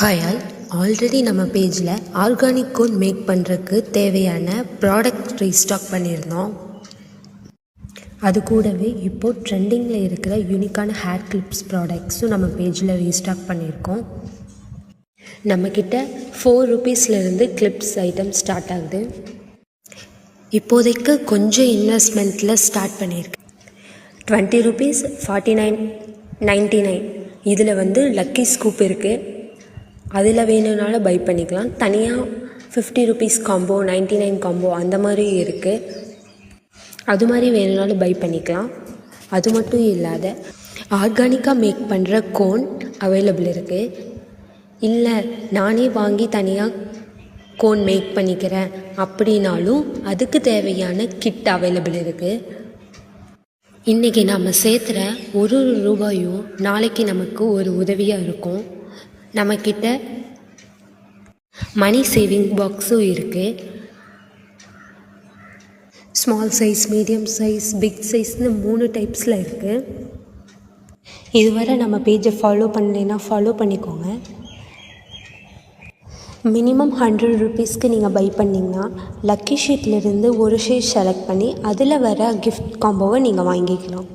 Hi all, already நம்ம பேஜில் organic cone make பண்ணுறதுக்கு தேவையான ப்ராடக்ட் ரீஸ்டாக் பண்ணியிருந்தோம். அது கூடவே இப்போது ட்ரெண்டிங்கில் இருக்கிற யூனிக்கான ஹேர் கிளிப்ஸ் ப்ராடக்ட்ஸும் நம்ம பேஜில் ரீஸ்டாக் பண்ணியிருக்கோம். நம்மக்கிட்ட 4 ரூபீஸ்லேருந்து கிளிப்ஸ் ஐட்டம் ஸ்டார்ட் ஆகுது. இப்போதைக்கு கொஞ்சம் இன்வெஸ்ட்மெண்ட்டில் ஸ்டார்ட் பண்ணியிருக்கேன். 20 ரூபீஸ், 49.99 இதில் லக்கி ஸ்கூப் இருக்குது. அதில் வேணும்னாலும் பை பண்ணிக்கலாம். தனியாக 50 ரூபீஸ் காம்போ, 99 காம்போ அந்த மாதிரி இருக்குது. அது மாதிரி வேணும்னாலும் பை பண்ணிக்கலாம். அது மட்டும் இல்லாத ஆர்கானிக்காக மேக் பண்ணுற கோன் அவைலபிள் இருக்குது. இல்லை நானே வாங்கி தனியாக கோன் மேக் பண்ணிக்கிறேன் அப்படின்னாலும் அதுக்கு தேவையான கிட் அவைலபிள் இருக்குது. இன்றைக்கி நாம் சேர்த்துற ஒரு ரூபாயும் நாளைக்கு நமக்கு ஒரு உதவியாக இருக்கும். நம்மக்கிட்ட மணி சேவிங் பாக்ஸும் இருக்குது. Small size, medium size, big சைஸ்னு 3 டைப்ஸில் இருக்குது. இதுவரை நம்ம பேஜை ஃபாலோ பண்ணலைன்னா ஃபாலோ பண்ணிக்கோங்க. மினிமம் 100 ரூபீஸ்க்கு நீங்கள் பை பண்ணிங்கன்னா லக்கி ஷீட்லேருந்து ஒரு ஷீட் செலக்ட் பண்ணி அதில் வர கிஃப்ட் காம்போவை நீங்கள் வாங்கிக்கலாம்.